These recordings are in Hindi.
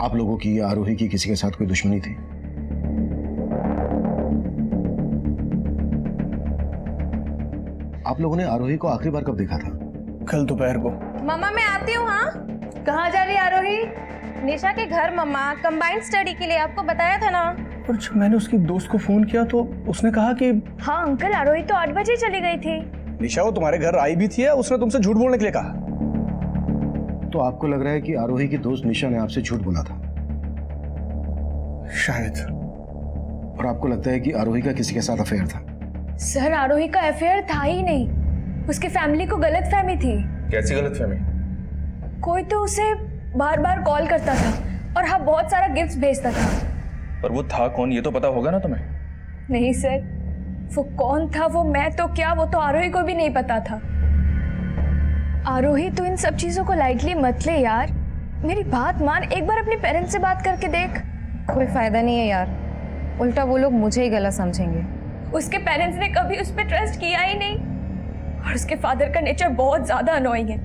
आप लोगों की या आरोही की किसी के साथ कोई दुश्मनी थी? आप लोगों ने आरोही को आखिरी बार कब देखा था? कल दोपहर को। मम्मा मैं आती हूँ। हाँ, कहाँ जा रही है आरोही? निशा के घर मम्मा, कंबाइंड स्टडी के लिए, आपको बताया था ना। और जब मैंने उसकी दोस्त को फोन किया तो उसने कहा कि हाँ अंकल, आरोही तो 8 बजे चली गई थी। निशा वो तुम्हारे घर आई भी थी या उसने तुमसे झूठ बोलने के लिए कहा? तो आपको लग रहा है कि आरोही की दोस्त निशा ने आपसे झूठ बोला था? शायद। और आपको लगता है कि आरोही का किसी के साथ अफेयर था? सर आरोही का अफेयर था ही नहीं, उसकी फैमिली को गलतफहमी थी। कैसी गलतफहमी? कोई तो उसे बार बार कॉल करता था और हाँ बहुत सारा गिफ्ट भेजता था। पर वो था कौन ये तो पता होगा ना तुम्हें? नहीं सर, वो कौन था वो मैं तो क्या, वो तो आरोही को भी नहीं पता था। आरोही तो इन सब चीजों को लाइटली मत ले यार, मेरी बात मान, एक बार अपने पेरेंट्स से बात करके देख। कोई फायदा नहीं है यार, उल्टा वो लोग मुझे ही गलत समझेंगे। उसके पेरेंट्स ने कभी उस पर ट्रस्ट किया ही नहीं, और उसके फादर का नेचर बहुत ज्यादा अनोइंग है,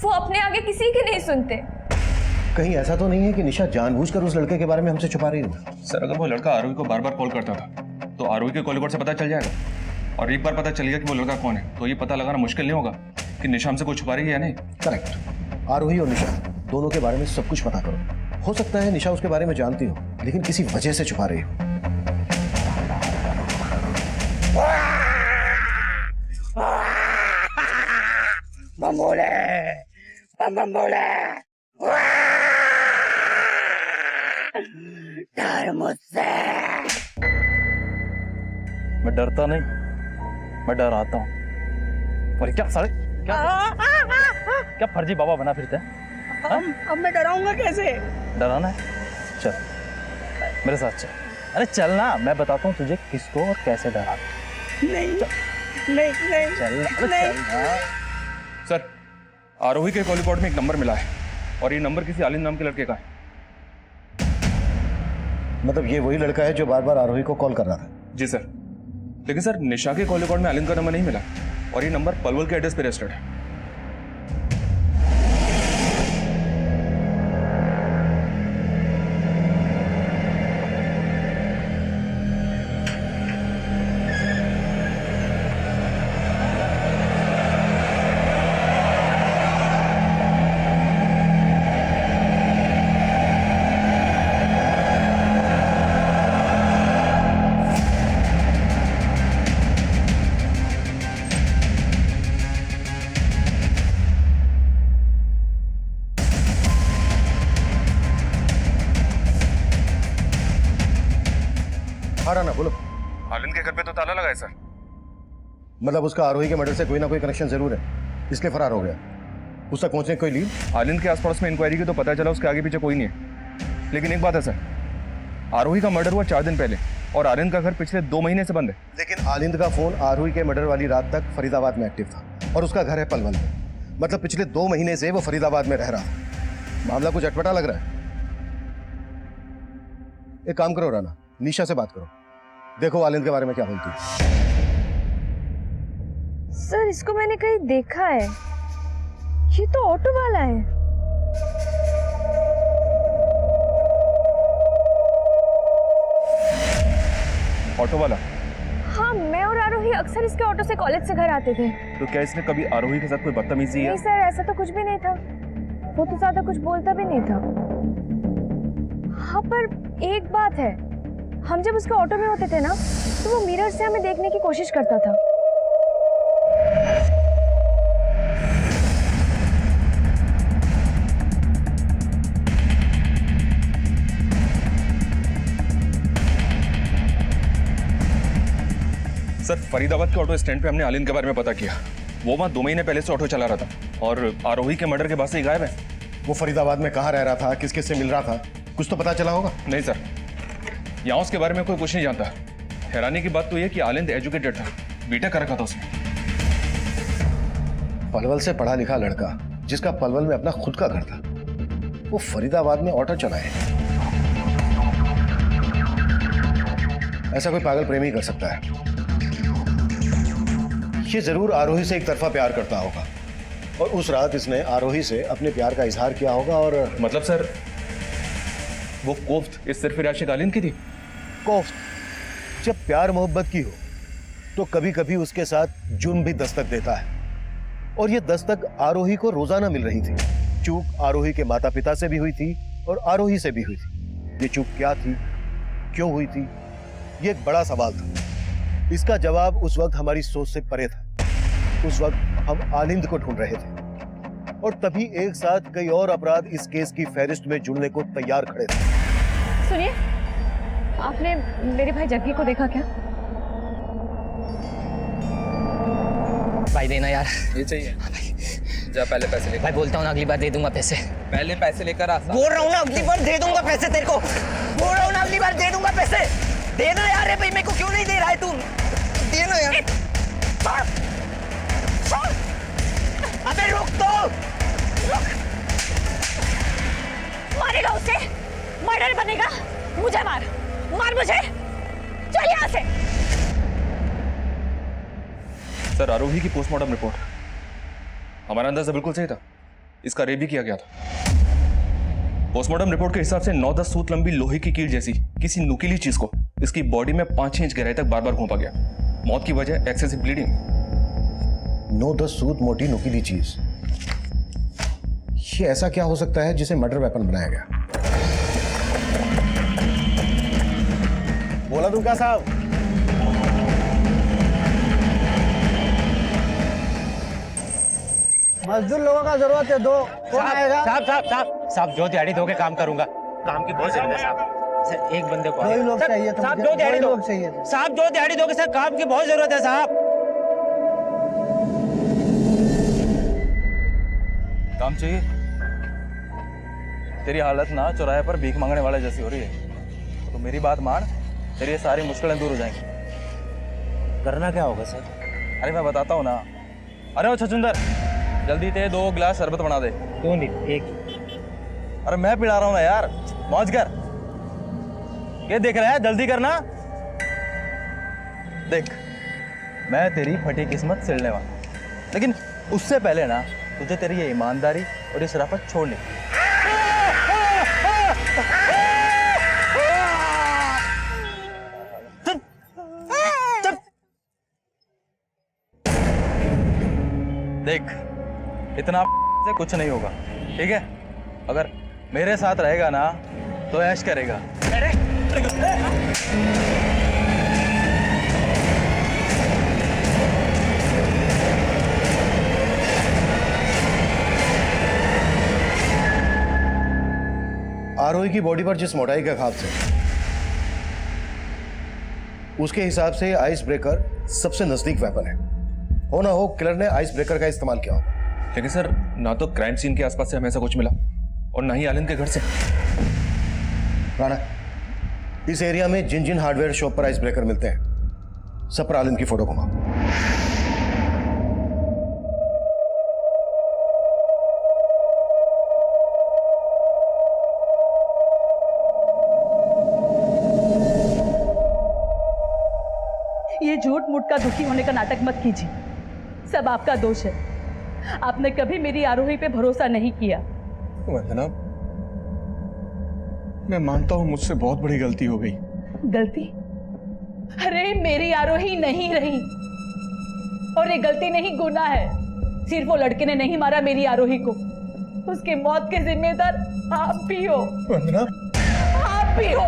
वो अपने आगे किसी की नहीं सुनते। कहीं ऐसा तो नहीं है कि निशा जानबूझकर उस लड़के के बारे में हमसे छुपा रही है? सर अगर वो लड़का आरोही को बार बार कॉल करता था तो आरोही के कॉल रिकॉर्ड से पता चल जाएगा, और एक बार पता चल गया कि वो लड़का कौन है तो ये पता लगाना मुश्किल नहीं होगा कि निशा हमसे कुछ छुपा रही है या नहीं। करेक्ट। आरोही और निशा दोनों के बारे में सब कुछ पता करो। हो सकता है निशा उसके बारे में जानती हो लेकिन किसी वजह से छुपा रही हो। डर मुझसे। मैं डरता नहीं, मैं डराता हूँ। और क्या सारे क्या फर्जी बाबा बना फिरते हैं? अब मैं डराऊंगा कैसे? डराना है? चल मेरे साथ चल। अरे चल ना, मैं बताता हूँ तुझे किसको और कैसे डराना। नहीं नहीं नहीं चल चल ना। सर आरोही के कॉल रिकॉर्ड में एक नंबर मिला है और ये नंबर किसी आलिम नाम के लड़के का है। मतलब ये वही लड़का है जो बार बार आरोही को कॉल कर रहा था? जी सर, लेकिन सर निशा के कॉल रिकॉर्ड में आलिम का नंबर नहीं मिला और ये नंबर पलवल के एड्रेस पे रजिस्टर्ड है। ना बोलो। आलिम के घर पे तो ताला लगा है सर। मतलब उसका आरोही के मर्डर से कोई ना कोई कनेक्शन जरूर है, इसलिए फरार हो गया। उस तक पहुंचने की कोई लीड? आलिम के आसपास में इंक्वायरी की तो पता चला उसके आगे पीछे कोई नहीं है, लेकिन एक बात है सर, आरोही का मर्डर हुआ 4 दिन पहले और आलिंद का घर पिछले 2 महीने से बंद है। लेकिन आलिंद का फोन आरोही के मर्डर वाली रात तक फरीदाबाद में एक्टिव था और उसका घर है पलवल में। मतलब पिछले 2 महीने से वो फरीदाबाद में रह रहा था। मामला कुछ अटपटा लग रहा है। एक काम करो राना, निशा से बात करो, देखो आलिंद के बारे में क्या बोलती है। सर इसको मैंने कहीं देखा है, ये तो ऑटो वाला है। ऑटो वाला? हाँ, मैं और आरोही अक्सर इसके ऑटो से कॉलेज से घर आते थे। तो क्या इसने कभी आरोही के साथ कोई बदतमीजी है? नहीं सर, ऐसा तो कुछ भी नहीं था, वो तो ज्यादा कुछ बोलता भी नहीं था। हाँ पर एक बात है, हम जब उसके ऑटो में होते थे ना तो वो मिरर से हमें देखने की कोशिश करता था। सर फरीदाबाद के ऑटो स्टैंड पे हमने आलिंद के बारे में पता किया। वो वहाँ 2 महीने पहले से ऑटो चला रहा था और आरोही के मर्डर के बाद से ही गायब है। वो फरीदाबाद में कहाँ रह रहा था, किस किस से मिल रहा था, कुछ तो पता चला होगा? नहीं सर, यहाँ उसके बारे में कोई कुछ नहीं जानता। हैरानी की बात तो यह कि आलिंद एजुकेटेड था, बीटेक कर रखा था उसने। पलवल से पढ़ा लिखा लड़का जिसका पलवल में अपना खुद का घर था, वो फरीदाबाद में ऑटो चलाए। ऐसा कोई पागल प्रेमी कर सकता है। ये जरूर आरोही से एक तरफा प्यार करता होगा और उस रात इसने आरोही से अपने प्यार का इजहार किया होगा। और मतलब सर वो कोफ्त इस सरफराज गालिन की थी। कोफ्त जब प्यार मोहब्बत की हो तो कभी कभी उसके साथ जुर्म भी दस्तक देता है, और ये दस्तक आरोही को रोजाना मिल रही थी। चूक आरोही के माता पिता से भी हुई थी और आरोही से भी हुई थी। ये चूक क्या थी, क्यों हुई थी, ये एक बड़ा सवाल था। इसका जवाब उस वक्त हमारी सोच से परे था। उस वक्त हम आनंद को ढूंढ रहे थे और तभी एक साथ कई और अपराध इस केस की फहरिस्त में जुड़ने को तैयार खड़े थे। सुनिए, आपने मेरे भाई जग्गी को देखा क्या? भाई देना यार। ये चाहिए? जा पहले पैसे लेकर। भाई बोलता हूँ ना अगली बार दे दूंगा पैसे। पहले पैसे लेकर आ। बोल रहा हूँ ना अगली बार दे दूंगा पैसे तेरे को। बोल रहा हूँ ना अगली बार दे दूंगा पैसे। देना यार। भाई मेरे को क्यों नहीं दे रहा है तू? देना यार। अबे रुक तो। मारेगा उसे, मर्डर बनेगा। मुझे मार, मार मुझे। चल यहाँ से। सर, आरोही की पोस्टमार्टम रिपोर्ट हमारा अंदाजा बिल्कुल सही था। इसका रेप भी किया गया था। पोस्टमार्टम रिपोर्ट के हिसाब से 9-10 सूत लंबी लोहे की कील जैसी किसी नुकीली चीज को इसकी बॉडी में 5-6 इंच गहराई तक बार बार घोंपा गया। मौत की वजह एक्सेसिव ब्लीडिंग। 9-10 सूत मोटी नुकीली चीज, ये ऐसा क्या हो सकता है जिसे मर्डर वेपन बनाया गया? बोला दूं क्या साहब? मजदूर लोगों का जरूरत है, दो कौन आएगा? साहब जो दिहाड़ी दोगे काम करूंगा। काम की बहुत जरूरत है साहब। सर एक बंदे को दो ही लोग चाहिए थे साहब। मुझे, जो दिहाड़ी दो ही दो लोग चाहिए थे। साहब, जो दिहाड़ी दोगे सर, काम की बहुत जरूरत है साहब। काम चाहिए? तेरी हालत ना चौराहे पर भीख मांगने वाले जैसी हो रही है, तो मेरी बात मान, तेरी ये सारी मुश्किलें दूर हो जाएंगी। करना क्या होगा सर? अरे मैं बताता हूँ ना। अरे वो छछुंदर, जल्दी ते 2 गिलास शरबत बना दे। 2 नहीं, 1। अरे मैं पिला रहा हूँ ना यार, मौज कर। ये देख रहा है, जल्दी करना। देख, मैं तेरी फटी किस्मत सिलने वाला, लेकिन उससे पहले ना तुझे तेरी ये ईमानदारी और ये शराफत छोड़नी। देख, इतना से कुछ नहीं होगा, ठीक है? अगर मेरे साथ रहेगा ना तो ऐश करेगा। आरोही की बॉडी पर जिस मोटाई के घाव थे, उसके हिसाब से आइस ब्रेकर सबसे नजदीक वेपन है। हो ना हो किलर ने आइस ब्रेकर का इस्तेमाल किया होगा। लेकिन सर, ना तो क्राइम सीन के आसपास से हमें ऐसा कुछ मिला और ना ही आलिंद के घर से। राणा, इस एरिया में जिन जिन हार्डवेयर शॉप पर आइस ब्रेकर मिलते हैं, सब पर आलिंद की फोटो घुमाओ। ये झूठ मूठ का दुखी होने का नाटक मत कीजिए। सब आपका दोष है। आपने कभी मेरी आरोही पे भरोसा नहीं किया। वंदना, मैं मानता हूं मुझसे बहुत बड़ी गलती हो गई। गलती? अरे मेरी आरोही नहीं रही, और ये गलती नहीं गुनाह है। सिर्फ वो लड़के ने नहीं मारा मेरी आरोही को, उसकी मौत के जिम्मेदार आप भी हो। वंदना, आप भी हो।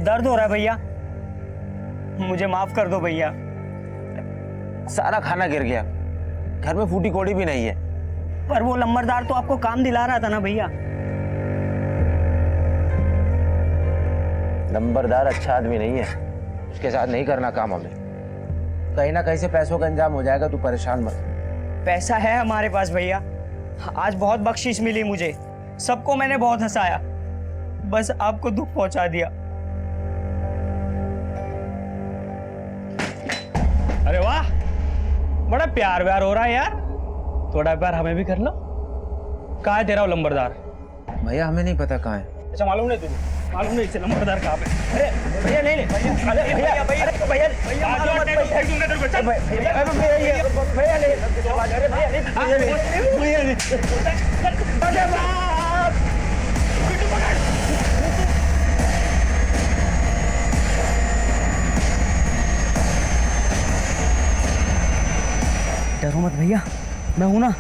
दर्द हो रहा है भैया, मुझे माफ कर दो भैया। सारा खाना गिर गया, घर में फूटी कोड़ी भी नहीं है। पर वो लंबरदार तो आपको काम दिला रहा था ना भैया। नंबरदार अच्छा आदमी नहीं है, उसके साथ नहीं करना काम हमें। कहीं ना कहीं से पैसों का इंतजाम हो जाएगा, तू परेशान मत। पैसा है हमारे पास भैया। आज बहुत बख्शिश मिली मुझे, सबको मैंने बहुत हंसाया, बस आपको दुख पहुंचा दिया। बड़ा प्यार व्यार हो रहा है यार, थोड़ा प्यार हमें भी कर लो। कहाँ है तेरा वो लंबरदार? भैया हमें नहीं पता कहाँ है। अच्छा मालूम नहीं तुझे? मालूम नहीं इसे लंबरदार कहाँ पे? अरे भैया नहीं भैया भैया भैया भैया डरो मत भैया, मैं हूं ना।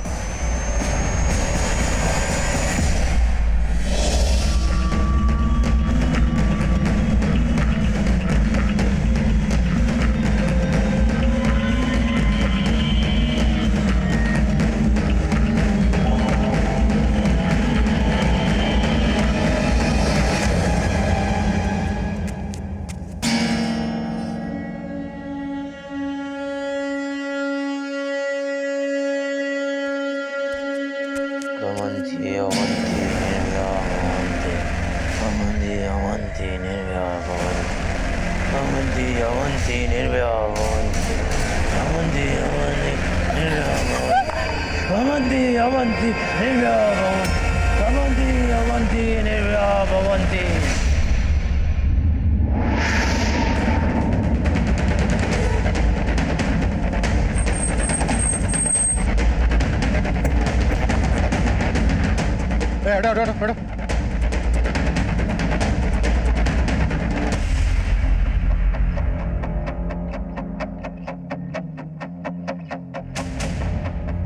हटो हटो हटो।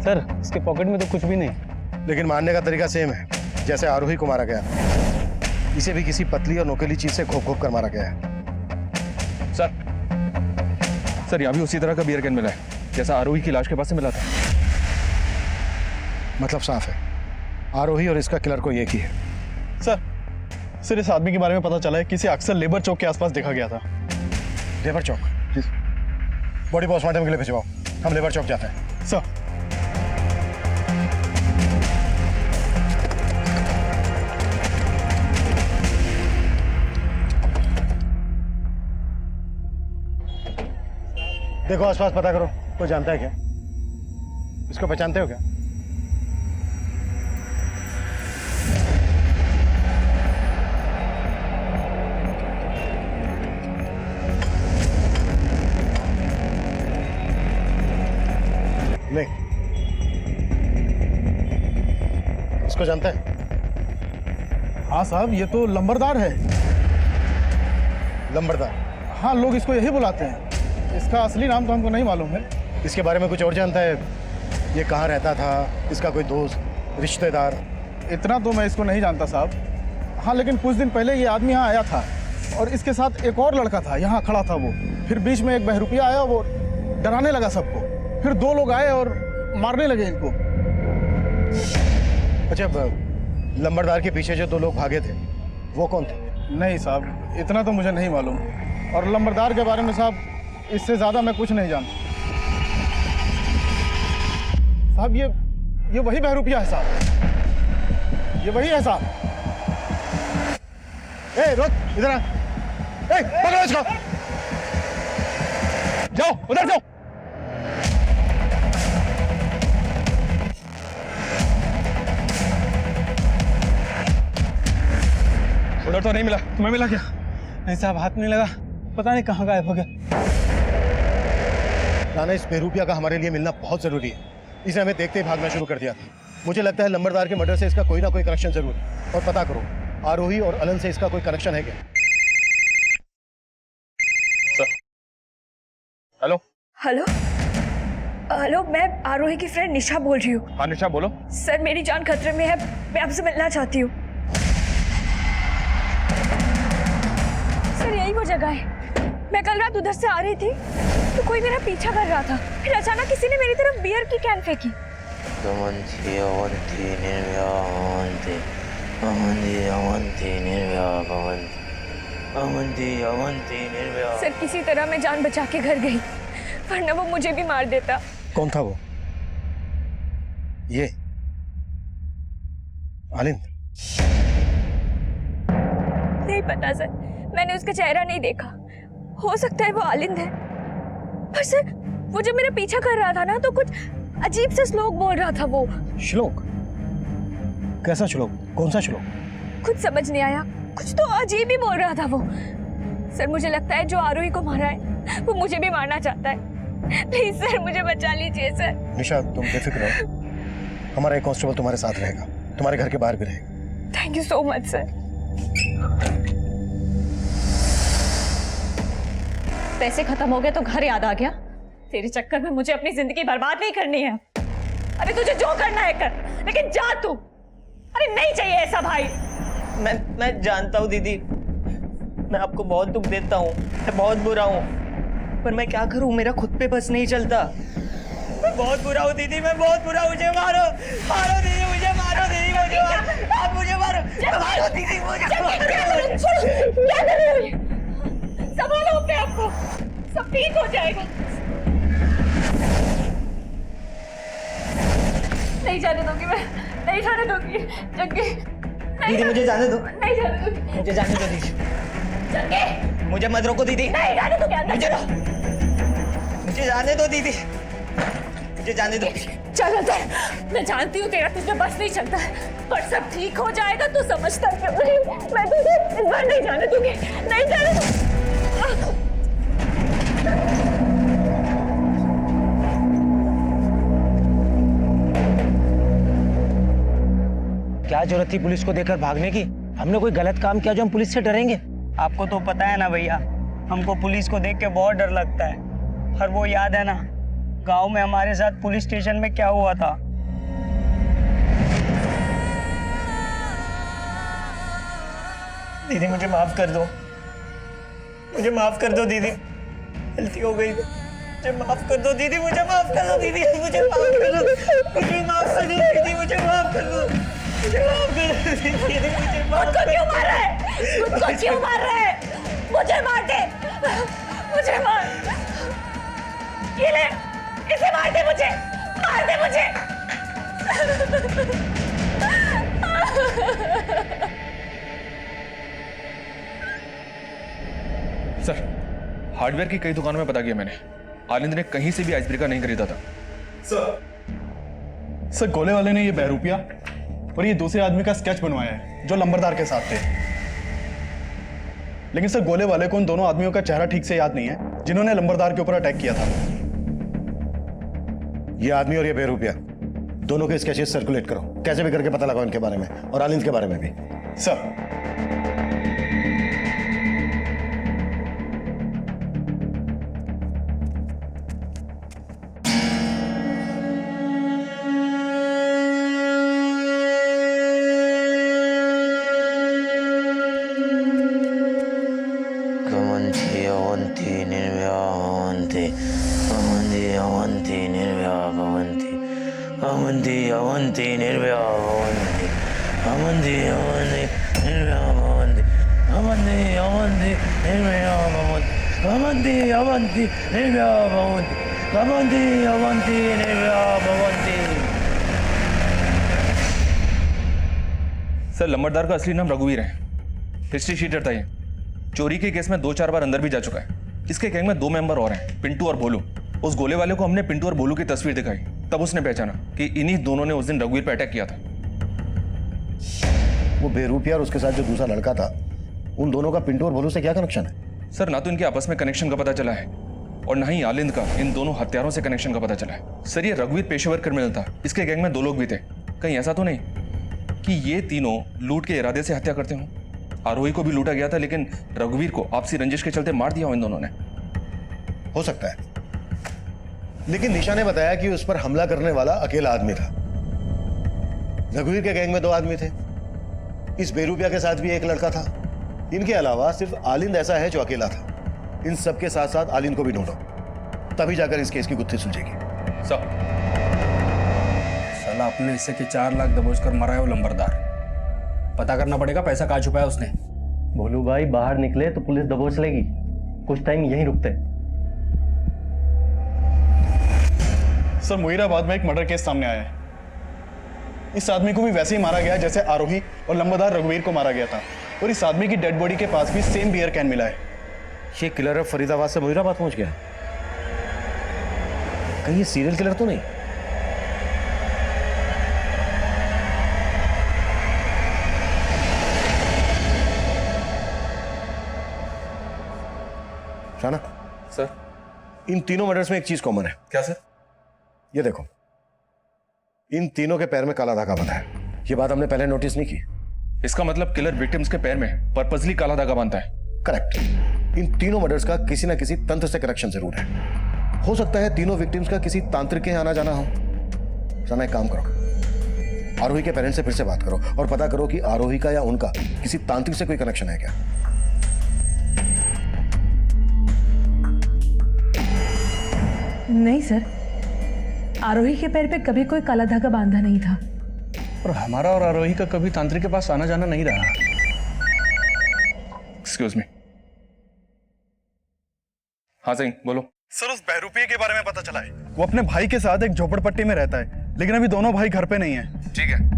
सर इसके पॉकेट में तो कुछ भी नहीं। लेकिन मारने का तरीका सेम है जैसे आरोही को मारा गया। इसे भी किसी पतली और नोकीली चीज से घोप घोप कर मारा गया है। सर यहाँ भी उसी तरह का बियर कैन मिला है जैसा आरोही की लाश के पास से मिला था। मतलब साफ है आरोही और इसका किलर कोई एक ही है। सर इस आदमी के बारे में पता चला है कि इसे अक्सर लेबर चौक के आसपास देखा गया था। लेबर चौक? बॉडी पोस्टमार्टम के लिए भिजवाओ, हम लेबर चौक जाते हैं। सर देखो आसपास पता करो, कोई जानता है क्या? इसको पहचानते हो क्या? नहीं। इसको जानता है? हाँ साहब, ये तो लंबरदार है। लंबरदार? हाँ, लोग इसको यही बुलाते हैं। इसका असली नाम तो हमको नहीं मालूम है। इसके बारे में कुछ और जानता है? ये कहाँ रहता था? इसका कोई दोस्त, रिश्तेदार? इतना तो मैं इसको नहीं जानता साहब। हाँ, लेकिन कुछ दिन पहले ये आदमी यहाँ आया था और इसके साथ एक और लड़का था, यहाँ खड़ा था वो। फिर बीच में एक बहरूपिया आया, वो डराने लगा सबको। फिर दो लोग आए और मारने लगे इनको। अच्छा, लंबरदार के पीछे जो दो लोग भागे थे वो कौन थे? नहीं साहब, इतना तो मुझे नहीं मालूम। और लंबरदार के बारे में साहब इससे ज़्यादा मैं कुछ नहीं जानता। साहब ये वही बहरूपिया है साहब, ये वही है साहब। ए रोक, इधर आ। ए, पकड़ो इसको। जाओ उधर जाओ। उधर तो नहीं मिला। तुम्हें मिला क्या? नहीं साहब, हाथ नहीं लगा, पता नहीं कहाँ गायब हो गया। राना, इस बहरूपिया का हमारे लिए मिलना बहुत जरूरी है। इसने हमें देखते ही भागना शुरू कर दिया था। मुझे लगता है लंबरदार के मर्डर से इसका कोई ना कोई कनेक्शन जरूर है। और पता करो, आरोही और अलन से इसका कोई कनेक्शन है क्या? हेलो हेलो हेलो, मैं आरोही की फ्रेंड निशा बोल रही हूँ। हाँ निशा बोलो। सर, मेरी जान खतरे में है, मैं आपसे मिलना चाहती हूँ। सर, यही वो जगह है। मैं कल रात उधर से आ रही थी तो कोई मेरा पीछा कर रहा था। फिर अचानक किसी ने मेरी तरफ बियर की कैन फेंकी। सर, किसी तरह मैं जान बचा के घर गई, वरना वो मुझे भी मार देता। कौन था वो? ये आलिंद? नहीं पता सर, मैंने उसका चेहरा नहीं देखा। हो सकता है वो आलिंद है, पर सर वो जब मेरा पीछा कर रहा था ना तो कुछ अजीब से श्लोक बोल रहा था वो। श्लोक? कैसा श्लोक? कौन सा श्लोक? कुछ समझ नहीं आया, कुछ तो अजीब ही बोल रहा था वो। सर मुझे लगता है जो आरोही को मारा है वो मुझे भी मारना चाहता है। प्लीज सर मुझे बचा लीजिए सर। निशा तुम बेफिक्र रहो, हमारा एक कांस्टेबल तुम्हारे साथ रहेगा, तुम्हारे घर के बाहर भी रहेगा। Thank you so much sir. पैसे खत्म हो गए तो घर याद आ गया। तेरे चक्कर में मुझे अपनी जिंदगी बर्बाद नहीं करनी है। अरे तुझे जो करना है कर, लेकिन जा तू। अरे नहीं चाहिए ऐसा भाई। मैं जानता हूँ दीदी, मैं आपको बहुत दुख देता हूँ, मैं बहुत बुरा हूँ, पर मैं क्या करूँ, मेरा खुद पे बस नहीं चलता। मैं बहुत बुरा हूँ दीदी, मैं बहुत बुरा हूँ। मुझे मारो, मारो दीदी, मुझे मारो दीदी, मुझे मारो, आप मुझे मारो, मारो दीदी, मुझे मारो। क्या कर रहे हो ये? संभालो अपने आप को, सब ठीक हो जाएगा। नहीं जाने दूंगी मैं, नहीं जाने दूंगी जग्गी। दीदी मुझे जाने दो, नहीं जाने दूंगी। मुझे जाने दो दीदी, जग्गी मुझे मत रोको दीदी। नहीं जाने दूंगी अंदर। मुझे जाने दो दीदी, मुझे जाने दो। चल अंदर, मैं जानती हूँ तेरा तुझे बस नहीं चलता है, पर सब ठीक हो जाएगा तो समझता क्यों नहीं। मैं तुझे इस बार नहीं जाने दूंगी, नहीं जाने दूंगी। क्या जरूरत थी पुलिस को देकर भागने की? हमने कोई गलत काम किया जो हम पुलिस से डरेंगे? आपको तो पता है ना भैया, हमको पुलिस को देख के बहुत डर लगता है। और वो याद है ना गांव में हमारे साथ पुलिस स्टेशन में क्या हुआ था? दीदी मुझे माफ कर दो, मुझे माफ कर दो दीदी, गलती हो गई, मुझे माफ कर दो दीदी, मुझे माफ कर दो दीदी, मुझे माफ कर दो, मुझे माफ कर दो दीदी, मुझे माफ कर दो, मुझे माफ कर दो दीदी, मुझे माफ कर दो। क्यों मार रहा है? मुझको क्यों मार रहा है? मुझे मार दे, मुझे मार। ये ले, इसे मार दे मुझे, मार दे मुझे। सर हार्डवेयर की कई दुकानों में पता किया मैंने, आलिंद ने कहीं से भी आइस ब्रेकर नहीं खरीदा था। सर गोले वाले ने ये बहरूपिया और ये दूसरे आदमी का स्केच बनवाया है जो लंबरदार के साथ थे। लेकिन सर गोले वाले को उन दोनों आदमियों का चेहरा ठीक से याद नहीं है जिन्होंने लंबरदार के ऊपर अटैक किया था। ये आदमी और ये बेरुपया दोनों के स्केचेस सर्कुलेट करो, कैसे भी करके पता लगाओ इनके बारे में और आलिंद के बारे में भी। सर सर लंबरदार का असली नाम रघुवीर है, हिस्ट्री शीटर था ये, चोरी के केस में 2-4 बार अंदर भी जा चुका है। इसके गैंग में 2 मेंबर और हैं, पिंटू और भोलू। उस गोले वाले को हमने पिंटू और भोलू की तस्वीर दिखाई, तब उसने पहचाना कि इन्हीं दोनों ने उस दिन रघुवीर पर अटैक किया था। वो बेरुपिया और उसके साथ जो दूसरा लड़का था, उन दोनों का पिंटू और भोलू से क्या कनेक्शन है? सर ना तो इनके आपस में कनेक्शन का पता चला है और ना ही आलिंद का इन दोनों हत्यारों से कनेक्शन का पता चला है। सर ये रघुवीर पेशेवर क्रिमिनल था, इसके गैंग में 2 लोग भी थे। कहीं ऐसा तो नहीं कि ये तीनों लूट के इरादे से हत्या करते हों? आरोही को भी लूटा गया था, लेकिन रघुवीर को आपसी रंजिश के चलते मार दिया हो इन दोनों ने। हो सकता है, लेकिन निशा ने बताया कि उस पर हमला करने वाला अकेला आदमी था। रघुवीर के गैंग में 2 आदमी थे, इस बेरुपिया के साथ भी एक लड़का था। इनके अलावा सिर्फ आलिंद ऐसा है जो अकेला था। इन सबके साथ साथ आलिंद को भी ढूंढो, तभी जाकर इस केस की गुत्थी सुलझेगी। सब साला अपने हिस्से के 4 लाख दबोच कर मरा है वो लंबरदार। पता करना पड़ेगा पैसा कहाँ छुपाया उसने। भोलू भाई बाहर निकले तो पुलिस दबोच लेगी, कुछ टाइम यहीं रुकते। सर मुहीराबाद में एक मर्डर केस सामने आया है। इस आदमी को भी वैसे ही मारा गया जैसे आरोही और लंबरदार रघुवीर को मारा गया था, और इस आदमी की डेड बॉडी के पास भी सेम बियर कैन मिला है। ये किलर अब फरीदाबाद से मुहीराबाद पहुंच गया। कहीं ये सीरियल किलर तो नहीं? राणा सर, इन तीनों मर्डर्स में एक चीज कॉमन है। क्या सर? ये देखो, इन तीनों के पैर में काला धागा बंधा है। ये बात हमने पहले नोटिस नहीं की। इसका मतलब किलर विक्टिम्स के पैर में पर्पसली काला धागा बांधता है। करेक्ट। इन तीनों मर्डर्स का किसी ना किसी तंत्र से कनेक्शन जरूर है। हो सकता है तीनों विक्टिम्स का किसी तांत्रिक के आना जाना हो। राणा, एक काम करो, आरोही के पेरेंट्स से फिर से बात करो और पता करो कि आरोही का या उनका किसी तांत्रिक से कोई कनेक्शन है क्या। नहीं सर, आरोही के पैर पे कभी कोई काला धागा बांधा नहीं था। और हमारा और आरोही का कभी तांत्रिक के पास आना जाना नहीं रहा। Excuse me. हाँ सही, बोलो। सर, उस बहरूपिये के बारे में पता चला है। वो अपने भाई के साथ एक झोपड़पट्टी में रहता है, लेकिन अभी दोनों भाई घर पे नहीं है। ठीक है।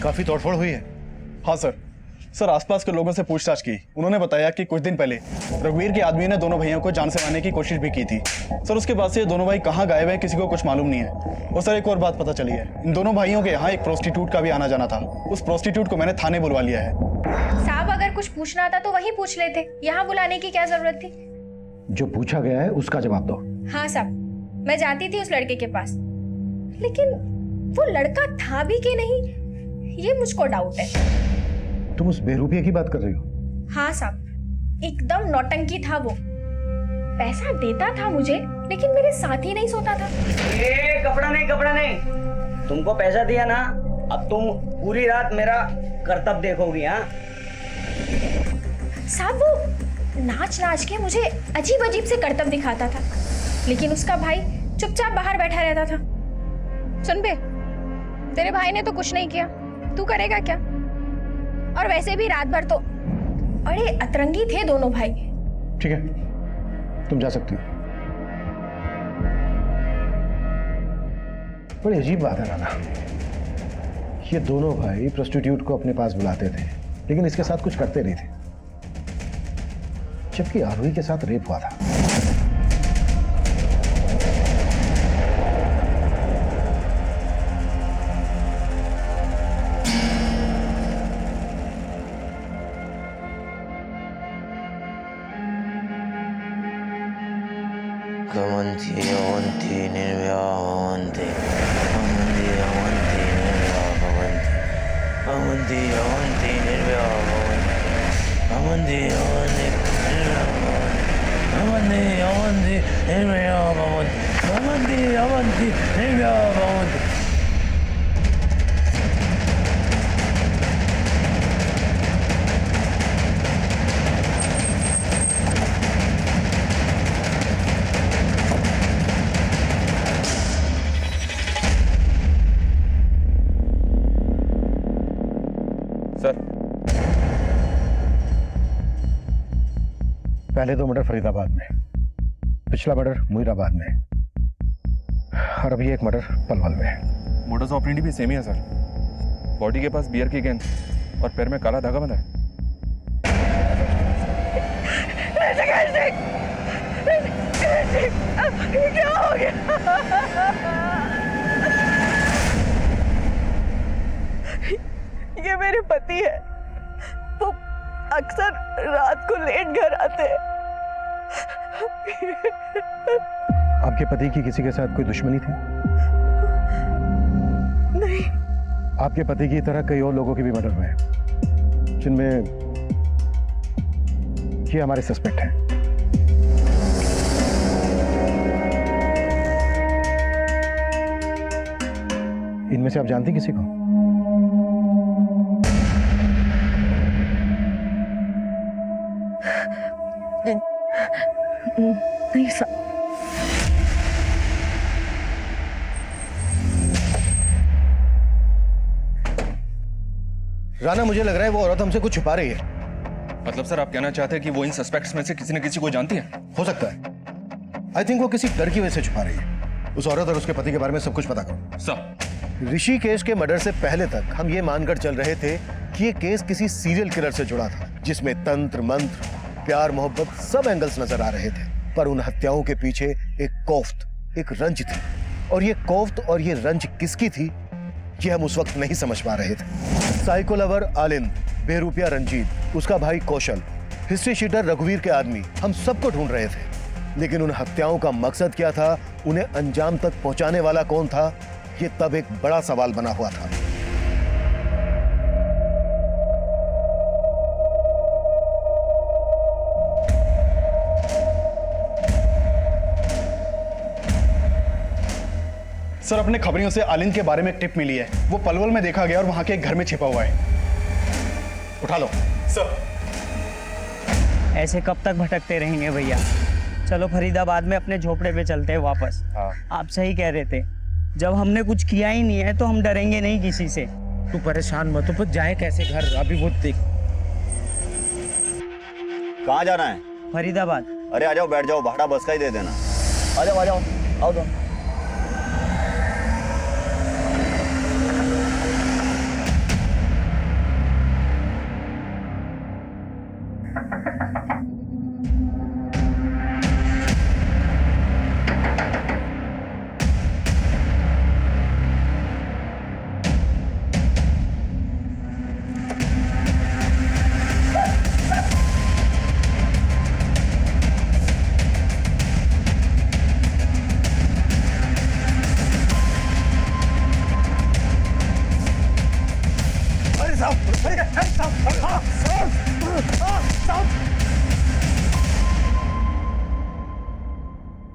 काफी तोड़फोड़ हुई है। हाँ सर, आसपास के लोगों से पूछताछ की। उन्होंने बताया कि कुछ दिन पहले रघुवीर के आदमी ने दोनों भाइयों को जान से मारने की कोशिश भी की थी। सर, उसके बाद से ये दोनों भाई कहाँ गायब हैं किसी को कुछ मालूम नहीं है। और सर, एक और बात पता चली है, इन दोनों भाइयों के यहाँ एक प्रोस्टिट्यूट का भी आना जाना था। उस प्रोस्टिट्यूट को मैंने थाने बुलवा लिया है। साहब, अगर कुछ पूछना था तो वहीं पूछ लेते, यहाँ बुलाने की क्या जरूरत थी? जो पूछा गया है उसका जवाब दो। हाँ साहब, मैं जाती थी उस लड़के के पास, लेकिन वो लड़का था भी कि नहीं, ये मुझको डाउट है। तुम उस बेरूपिये की बात कर रही हो? हाँ साहब, एकदम नौटंकी था वो। पैसा देता था मुझे, लेकिन मेरे साथ ही नहीं सोता था। ये कपड़ा नहीं, तुमको पैसा दिया ना, अब तुम पूरी रात मेरा कर्तव्य देखोगी। हाँ साहब, वो नाच नाच के मुझे अजीब अजीब से करतब दिखाता था, लेकिन उसका भाई चुपचाप बाहर बैठा रहता था। सुन बे, तेरे भाई ने तो कुछ नहीं किया, तू करेगा क्या? और वैसे भी रात भर तो अरे अतरंगी थे दोनों भाई। ठीक है, तुम जा सकती हो। बड़ी अजीब बात है राणा, ये दोनों भाई प्रोस्टिट्यूट को अपने पास बुलाते थे, लेकिन इसके साथ कुछ करते नहीं थे, जबकि आरोही के साथ रेप हुआ था। पहले दो मर्डर फरीदाबाद में, पिछला मर्डर मुईराबाद में, और अभी एक मर्डर पलवल में। मोडस ऑपरेंडी भी सेम ही है सर। बॉडी के पास बियर की गेंद और पैर में काला धागा बंधा है। क्या हो गया? ये मेरे पति है, वो अक्सर रात को लेट घर आते हैं। आपके पति की किसी के साथ कोई दुश्मनी थी? नहीं। आपके पति की तरह कई और लोगों के भी मर्डर हुए हैं, जिनमें ये हमारे सस्पेक्ट हैं। इनमें से आप जानती किसी को? नहीं सर। राणा, मुझे लग रहा है वो औरत हमसे कुछ छुपा रही है। मतलब सर, आप कहना चाहते हैं कि वो इन सस्पेक्ट्स में से किसी न किसी को जानती है? हो सकता है, आई थिंक वो किसी डर की वजह से छुपा रही है। उस औरत और उसके पति के बारे में सब कुछ पता करो। सर ऋषिकेश के मर्डर से पहले तक हम ये मानकर चल रहे थे कि ये केस किसी सीरियल किलर से जुड़ा था, जिसमें तंत्र मंत्र, प्यार मोहब्बत सब एंगल्स नजर आ रहे थे। पर उन हत्याओं के पीछे एक कोफ्त, एक रंज थी, और ये कोफ्त और ये रंज किसकी थी ये हम उस वक्त नहीं समझ पा रहे थे। साइको लवर आलिंद, बेरुपिया रंजीत, उसका भाई कौशल, हिस्ट्री शीटर रघुवीर के आदमी, हम सबको ढूंढ रहे थे। लेकिन उन हत्याओं का मकसद क्या था, उन्हें अंजाम तक पहुंचाने वाला कौन था, ये तब एक बड़ा सवाल बना हुआ था। सर, अपने खबरियों से आलिंद के बारे में एक टिप मिली है। वो पलवल में देखा गया और वहां के एक घर में छिपा हुआ है। उठा लो। सर, ऐसे कब तक भटकते रहेंगे भैया? चलो फरीदाबाद में अपने झोपड़े पे चलते हैं वापस। आप सही कह रहे थे, जब हमने कुछ किया ही नहीं है तो हम डरेंगे नहीं किसी से। तू परेशान मत हो, जाए कैसे घर, अभी वो देख। कहाँ जाना है? फरीदाबाद। अरे आ जाओ, बैठ जाओ, भाड़ा बस का ही दे देना। आ जाओ आ जाओ, आओ तो।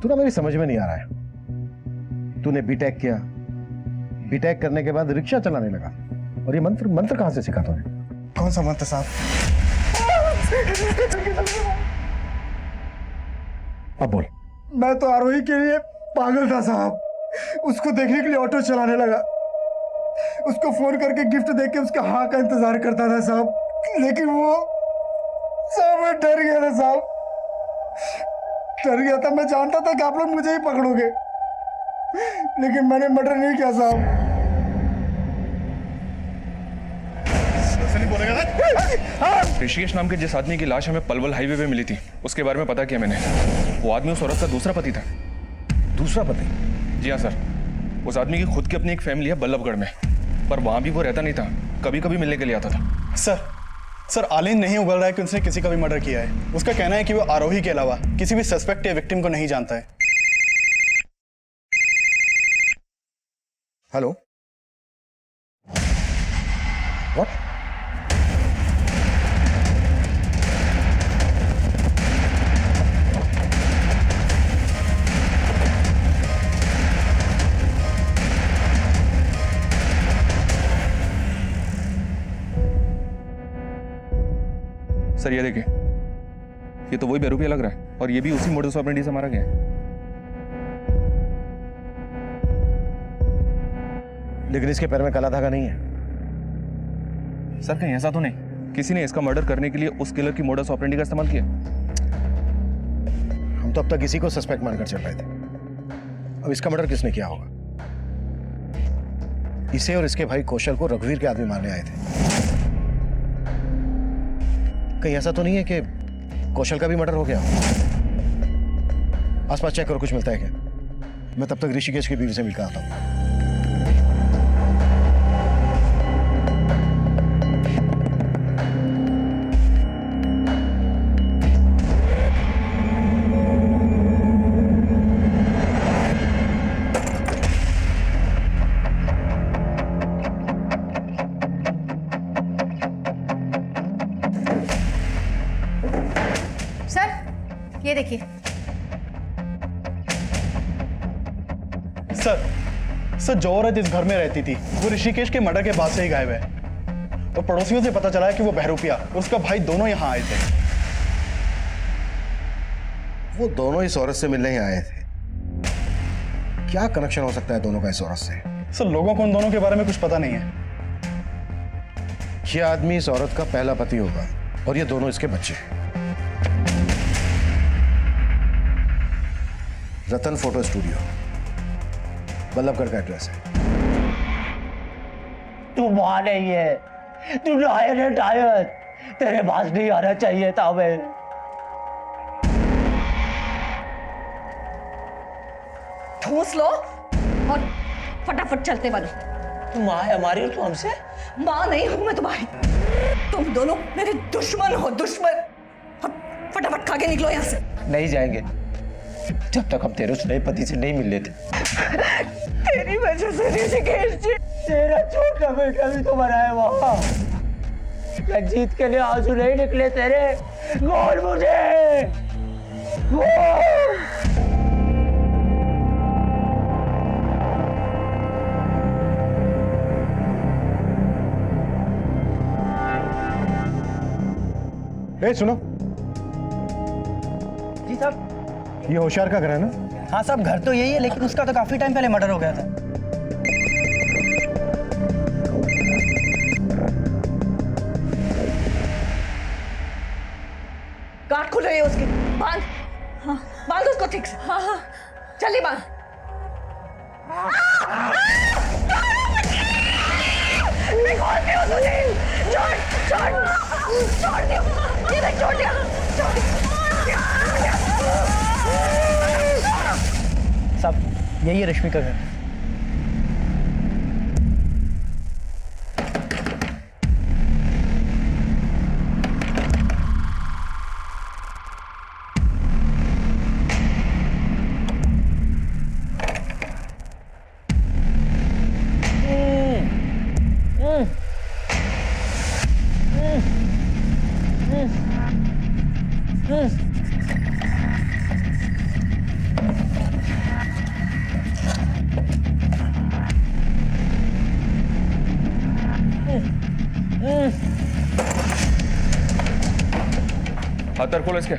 तू ना मेरी समझ में नहीं आ रहा है। तूने बीटेक किया, बीटेक करने के बाद रिक्शा चलाने लगा, और ये मंत्र मंत्र कहां से सीखा तूने? कौन सा मंत्र साहब? अब बोल। मैं तो आरोही के लिए पागल था साहब। उसको देखने के लिए ऑटो चलाने लगा, उसको फोन करके गिफ्ट देके उसका हाँ का इंतजार करता था साहब। लेकिन वो साहब, मैं डर गया था साहब, डर गया था। मैं जानता था कि आप लोग मुझे ही पकड़ोगे, लेकिन मैंने मर्डर नहीं किया साहब। ऋषिकेश नाम के जिस आदमी की लाश हमें पलवल हाईवे पे मिली थी, उसके बारे में पता किया मैंने। वो आदमी उस औरत का दूसरा पति था। दूसरा पति? जी हाँ सर, उस आदमी की खुद की अपनी एक फैमिली है बल्लभगढ़ में, पर वहां भी वो रहता नहीं था, कभी कभी मिलने के लिए आता था। सर, आलिंद नहीं उगल रहा है कि उसने किसी का भी मर्डर किया है। उसका कहना है कि वो आरोही के अलावा किसी भी सस्पेक्ट या विक्टिम को नहीं जानता है। Hello, what? सर ये देखिए, ये तो वही बेरुपिया लग रहा है, और ये भी उसी मोडस ऑपरेंडी से मारा गया है। लेकिन इसके पैर में काला धागा नहीं है। सर कहीं ऐसा तो नहीं किसी ने इसका मर्डर करने के लिए उस किलर की मोडस ऑपरेंडी का इस्तेमाल किया? हम तो अब तक इसी को सस्पेक्ट मानकर चल रहे थे। अब इसका मर्डर किसने किया होगा? इसे और इसके भाई कौशल को रघुवीर के आदमी मारने आए थे। कहीं ऐसा तो नहीं है कि कौशल का भी मर्डर हो गया? आसपास चेक करो, कुछ मिलता है क्या? मैं तब तक ऋषिकेश की बीवी से मिलकर आता हूं। ये देखिए। सर, जो औरत इस घर में रहती थी वो ऋषिकेश के मर्डर के बाद से ही गायब है, और पड़ोसियों से पता चला है कि वो बहरूपिया और उसका भाई दोनों यहाँ आए थे। वो दोनों इस औरत से मिलने ही आए थे। क्या कनेक्शन हो सकता है दोनों का इस औरत से? सर, लोगों को उन दोनों के बारे में कुछ पता नहीं है। ये आदमी इस औरत का पहला पति होगा, और ये दोनों इसके बच्चे। रतन फोटो स्टूडियो, बल्लभगढ़ का एड्रेस है। तू मां नहीं है, तू लायन है डायन। तेरे पास नहीं आना चाहिए था मैं। ठूस लो और फटाफट चलते बनो। तू मां है हमारी और तू हमसे? माँ नहीं हूं मैं तुम्हारी। तुम दोनों मेरे दुश्मन हो, दुश्मन। फटाफट खा के निकलो यहाँ से। नहीं जाएंगे जब तक हम तेरे उस नए पति से नहीं मिल लेते। तेरी वजह से ऋषिकेश जी, तेरा छोटा बेटा भी तो मरा है वहां। रंजीत के लिए आंसू नहीं निकले तेरे। बोल मुझे, बोल। ए सुनो, जी साहब। ये होशियार का घर है ना? हाँ साहब, घर तो यही है, लेकिन उसका तो काफी टाइम पहले मर्डर हो गया था। गांठ खुल रही है उसकी। बांध, हाँ बांध उसको ठीक से। हाँ हाँ जल्दी बांध। मैं खोलती हूँ तुझे। छोड़ छोड़ छोड़ दिया, ये देख छोड़ दिया, छोड़ दिया। साहब यही है रश्मि का घर। हाथ खोलो इसके।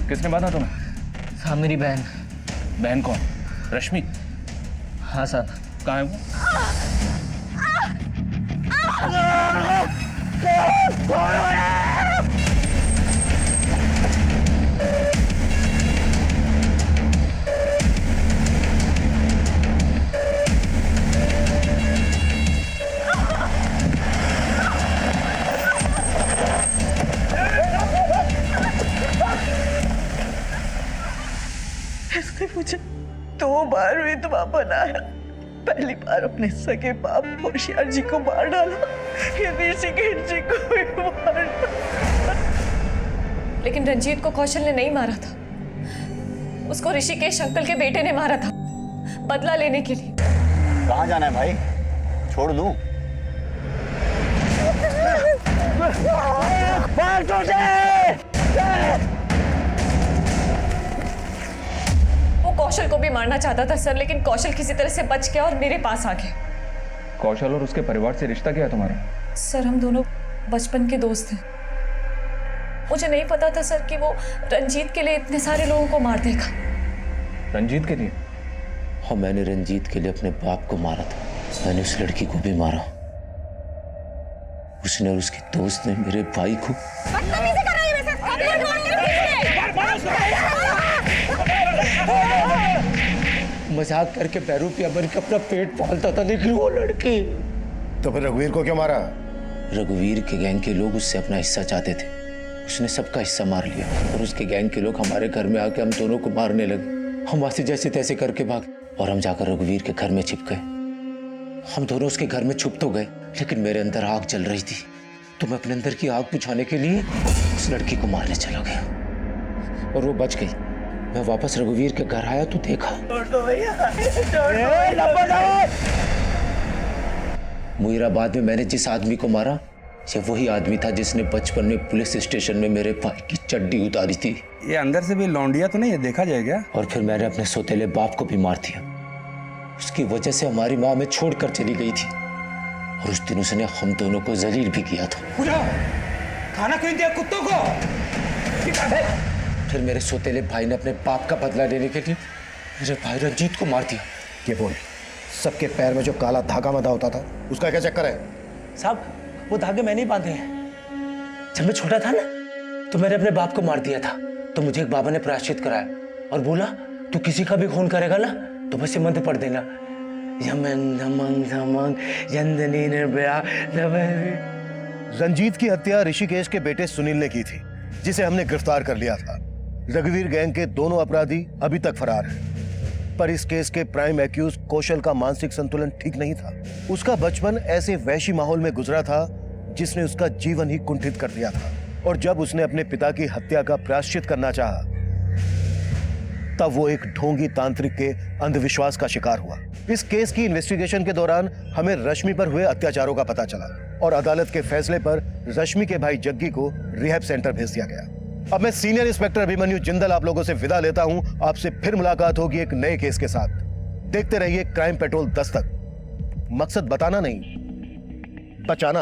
किसने बांधा तुम्हें? हाँ मेरी बहन। बहन कौन? रश्मि? हाँ साहब। कहाँ है वो? इसने मुझे 2 बार विधवा बनाया। पहली बार अपने सगे बाप होशियार जी को मार डाला, ये ऋषिकेश जी को भी मार डाला। लेकिन रंजीत को कौशल ने नहीं मारा था, उसको ऋषिकेश अंकल के बेटे ने मारा था, बदला लेने के लिए। कहाँ जाना है भाई? छोड़ दूं? वो कौशल को भी मारना चाहता था सर, लेकिन कौशल किसी तरह से बच गया और मेरे पास आ गया। कौशल और उसके परिवार से रिश्ता क्या है तुम्हारा? सर हम दोनों बचपन के दोस्त हैं। मुझे नहीं पता था सर कि वो रंजीत के लिए इतने सारे लोगों को मार देगा। रंजीत के लिए? हाँ मैंने रंजीत के लिए अपने बाप को मारा था। मैंने उस लड़की को भी मारा। उसने और उसके दोस्त ने मेरे भाई को। मजाक करके पैरूपिया बन के अपना पेट पालता था, लेकिन वो लड़की। तो फिर रघुवीर को क्यों मारा? रघुवीर के गैंग के लोग उससे अपना हिस्सा चाहते थे। उसने सबका हिस्सा मार लिया और उसके गैंग के लोग हमारे घर में आके हम दोनों को मारने लगे। हम वहां से जैसे तैसे करके भागे और हम जाकर रघुवीर के घर में छिप गए। हम दोनों उसके घर में छुप तो गए, लेकिन मेरे अंदर आग जल रही थी, तो मैं अपने अंदर की आग बुझाने के लिए उस लड़की को मारने चला गया और वो बच गई। मैं वापस रघुवीर के घर आया तो देखा मुईराबाद में मैंने जिस आदमी को मारा, ये वही आदमी था जिसने बचपन में पुलिस स्टेशन में मेरे भाई की चड्डी उतारी थी। ये अंदर से भी लौंडिया तो नहीं है, देखा जाएगा। और फिर मैंने अपने सौतेले बाप को भी मार दिया। उसकी वजह से हमारी माँ हमें छोड़कर चली गई थी और उस दिन उसने हम दोनों को जलील भी किया था। खाना क्यों दिया कुत्तों को? फिर मेरे सौतेले भाई ने अपने बाप का बदला लेने के लिए मेरे भाई रंजीत को मार दिया। ये बोल, सबके पैर में जो काला धागा बंधा होता था, उसका क्या चक्कर है? साहब वो धागे मैंने ही बांधे हैं। जब मैं छोटा था ना, तो मैंने अपने बाप को मार दिया था, तो मुझे एक बाबा ने प्रायश्चित कराया और बोला तू किसी का भी खून करेगा ना तो बस ये मंत्र पढ़ देना, यमन धमंग धमंग यंदनी निर्भया। रंजीत की हत्या ऋषिकेश के बेटे सुनील ने की थी, जिसे हमने गिरफ्तार कर लिया था। रघुवीर गैंग के दोनों अपराधी अभी तक फरार हैं, पर इस केस के प्राइम एक्यूज कौशल का मानसिक संतुलन ठीक नहीं था। उसका बचपन ऐसे वैशी माहौल में गुजरा था जिसने उसका जीवन ही कुंठित कर दिया था, और जब उसने अपने पिता की हत्या का प्रायश्चित करना चाहा, तब वो एक ढोंगी तांत्रिक के अंधविश्वास का शिकार हुआ। इस केस की इन्वेस्टिगेशन के दौरान हमें रश्मि पर हुए अत्याचारों का पता चला और अदालत के फैसले पर रश्मि के भाई जग्गी को रिहैब सेंटर भेज दिया गया। अब मैं सीनियर इंस्पेक्टर अभिमन्यु जिंदल आप लोगों से विदा लेता हूं। आपसे फिर मुलाकात होगी एक नए केस के साथ। देखते रहिए क्राइम पेट्रोल दस्तक। मकसद बताना नहीं, बचाना।